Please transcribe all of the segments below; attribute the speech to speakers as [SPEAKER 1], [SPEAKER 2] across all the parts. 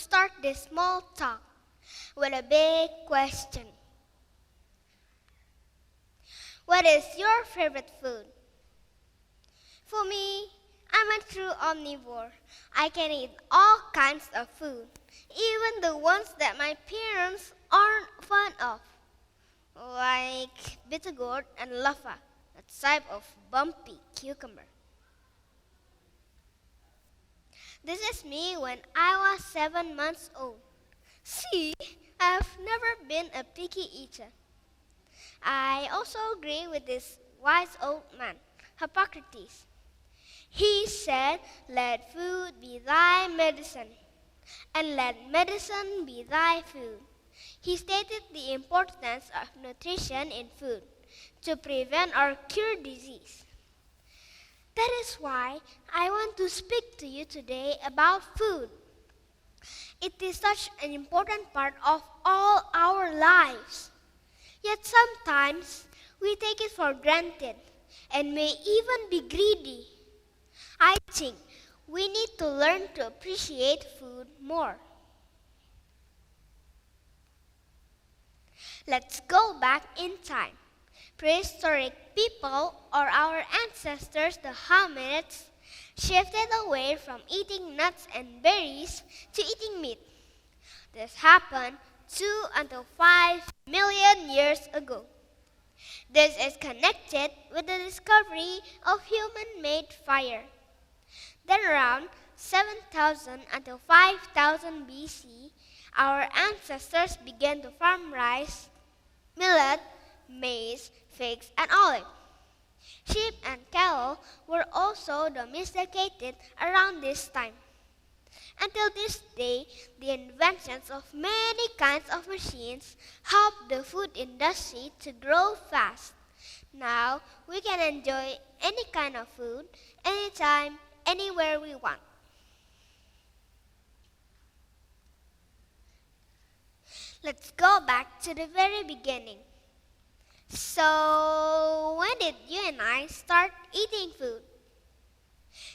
[SPEAKER 1] start this small talk with a big question. What is your favorite food? For me, I'm a true omnivore. I can eat all kinds of food, even the ones that my parents aren't fond of, like bitter gourd and lava, a type of bumpy cucumber. This is me when I was 7 months old. See, I've never been a picky eater. I also agree with this wise old man, Hippocrates. He said, "Let food be thy medicine, and let medicine be thy food." He stated the importance of nutrition in food to prevent or cure disease. That is why I want to speak to you today about food. It is such an important part of all our lives. Yet sometimes we take it for granted and may even be greedy. I think we need to learn to appreciate food more. Let's go back in time. Prehistoric people, or our ancestors, the hominids, shifted away from eating nuts and berries to eating meat. This happened 2 until 5 million years ago. This is connected with the discovery of human-made fire. Then around 7,000 until 5,000 BC, our ancestors began to farm rice, millet, maize, figs, and olive. Sheep and cattle were also domesticated around this time. Until this day, the inventions of many kinds of machines helped the food industry to grow fast. Now, we can enjoy any kind of food, anytime, anywhere we want. Let's go back to the very beginning. So, when did you and I start eating food?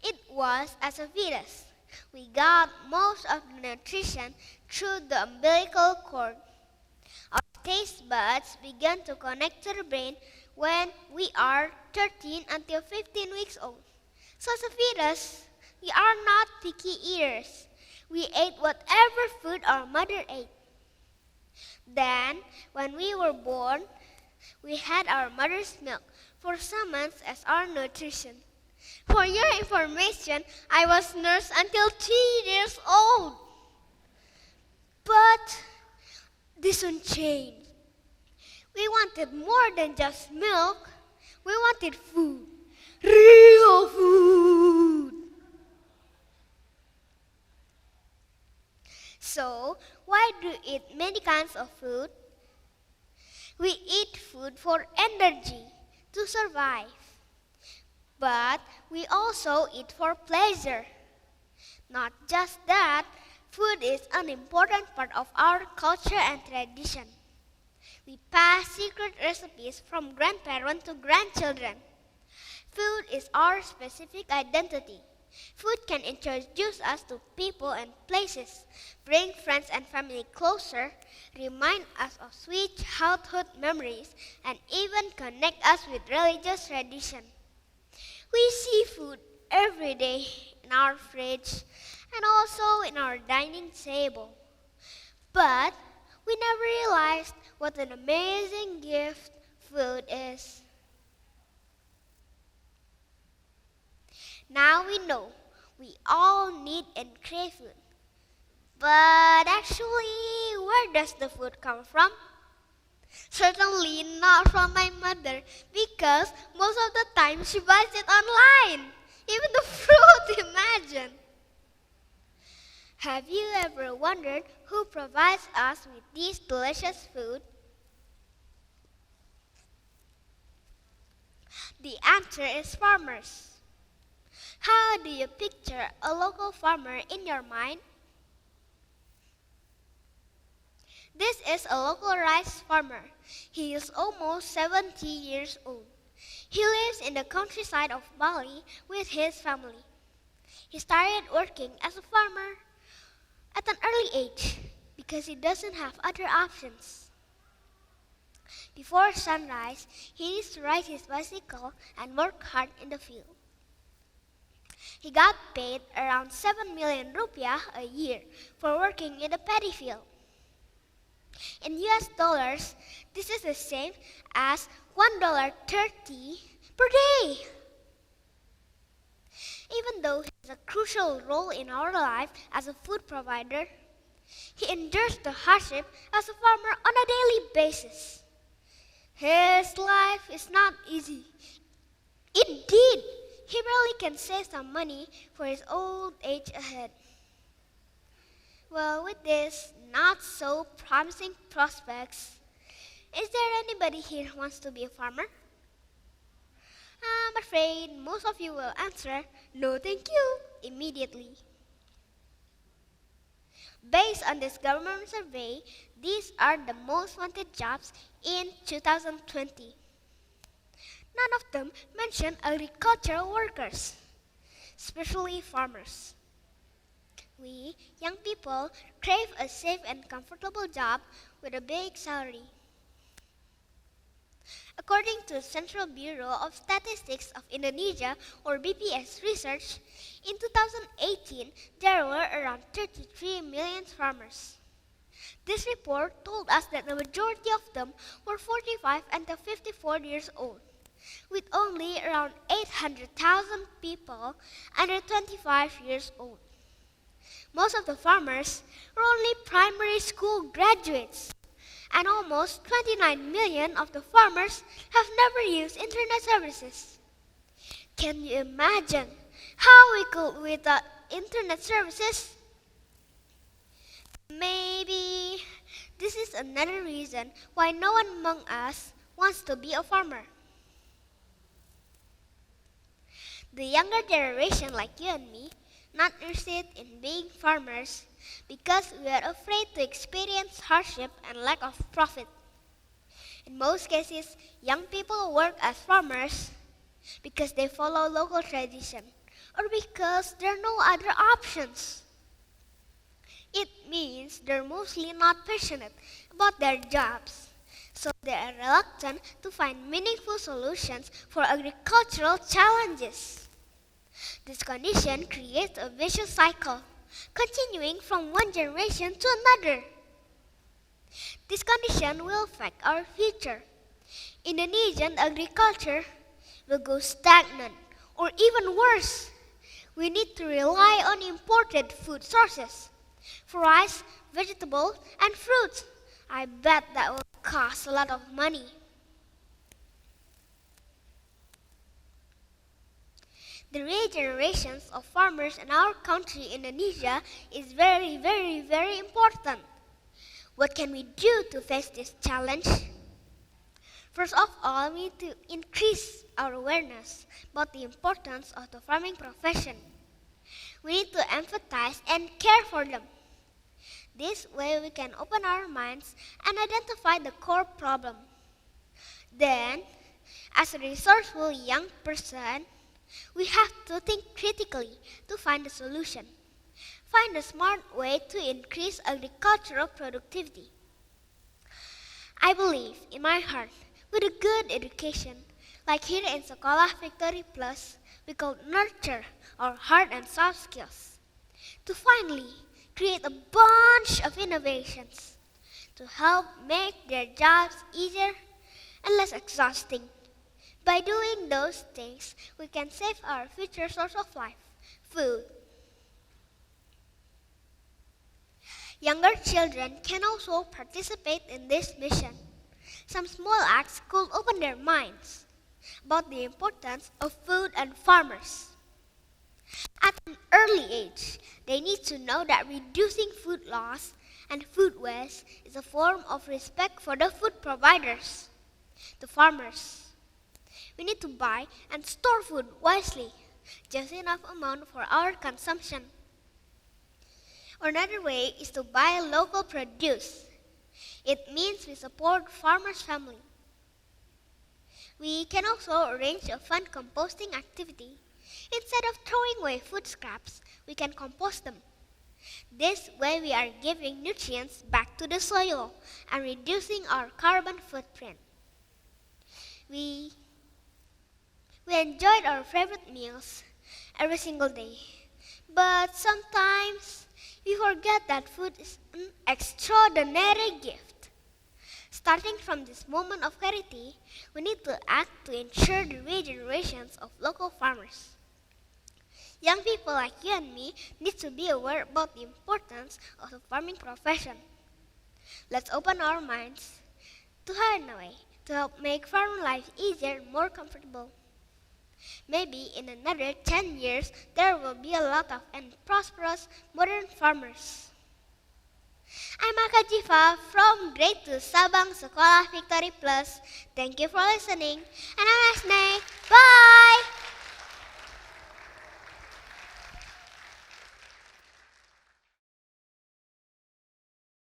[SPEAKER 1] It was as a fetus. We got most of the nutrition through the umbilical cord. Our taste buds began to connect to the brain when we are 13 until 15 weeks old. So as a fetus, we are not picky eaters. We ate whatever food our mother ate. Then, when we were born, we had our mother's milk for some months as our nutrition. For your information, I was nursed until 3 years old. But this soon changed. We wanted more than just milk. We wanted food. Real food. So, why do we eat many kinds of food? We eat food for energy, to survive. But we also eat for pleasure. Not just that, food is an important part of our culture and tradition. We pass secret recipes from grandparents to grandchildren. Food is our specific identity. Food can introduce us to people and places, bring friends and family closer, remind us of sweet childhood memories, and even connect us with religious tradition. We see food every day in our fridge and also in our dining table. But we never realized what an amazing gift food is. Now we know we all need and crave food. But actually, where does the food come from? Certainly not from my mother, because most of the time she buys it online. Even the fruit, imagine. Have you ever wondered who provides us with this delicious food? The answer is farmers. How do you picture a local farmer in your mind? This is a local rice farmer. He is almost 70 years old. He lives in the countryside of Bali with his family. He started working as a farmer at an early age because he doesn't have other options. Before sunrise, he needs to ride his bicycle and work hard in the field. He got paid around 7 million rupiah a year for working in the paddy field. In US dollars, this is the same as $1.30 per day. Even though he has a crucial role in our life as a food provider, he endures the hardship as a farmer on a daily basis. His life is not easy. Indeed, he barely can save some money for his old age ahead. Well, with this not so promising prospects, is there anybody here who wants to be a farmer? I'm afraid most of you will answer, no thank you, immediately. Based on this government survey, these are the most wanted jobs in 2020. None of them mention agricultural workers, especially farmers. We, young people, crave a safe and comfortable job with a big salary. According to the Central Bureau of Statistics of Indonesia, or BPS research, in 2018, there were around 33 million farmers. This report told us that the majority of them were 45 and 54 years old, with only around 800,000 people under 25 years old. Most of the farmers were only primary school graduates, and almost 29 million of the farmers have never used internet services. Can you imagine how we could without internet services? Maybe this is another reason why no one among us wants to be a farmer. The younger generation like you and me not interested in being farmers because we are afraid to experience hardship and lack of profit. In most cases, young people work as farmers because they follow local tradition or because there are no other options. It means they're mostly not passionate about their jobs, so they are reluctant to find meaningful solutions for agricultural challenges. This condition creates a vicious cycle, continuing from one generation to another. This condition will affect our future. Indonesian agriculture will go stagnant, or even worse. We need to rely on imported food sources for rice, vegetables, and fruits. I bet that will cost a lot of money. The regenerations of farmers in our country, Indonesia, is very, very, very important. What can we do to face this challenge? First of all, we need to increase our awareness about the importance of the farming profession. We need to empathize and care for them. This way we can open our minds and identify the core problem. Then, as a resourceful young person, we have to think critically to find a solution. Find a smart way to increase agricultural productivity. I believe in my heart, with a good education, like here in Sekolah Victory Plus, we could nurture our hard and soft skills to finally create a bunch of innovations to help make their jobs easier and less exhausting. By doing those things, we can save our future source of life, food. Younger children can also participate in this mission. Some small acts could open their minds about the importance of food and farmers. At an early age, they need to know that reducing food loss and food waste is a form of respect for the food providers, the farmers. We need to buy and store food wisely, just enough amount for our consumption. Another way is to buy local produce. It means we support farmers' family. We can also arrange a fun composting activity. Instead of throwing away food scraps, we can compost them. This way we are giving nutrients back to the soil and reducing our carbon footprint. We enjoyed our favorite meals every single day, but sometimes we forget that food is an extraordinary gift. Starting from this moment of clarity, we need to act to ensure the regenerations of local farmers. Young people like you and me need to be aware about the importance of the farming profession. Let's open our minds to find a way to help make farm life easier and more comfortable. Maybe in another 10 years, there will be a lot of and prosperous modern farmers. I'm Arkajiva from Grade 2 Sabang Sekolah Victory Plus. Thank you for listening and have a nice day. Bye!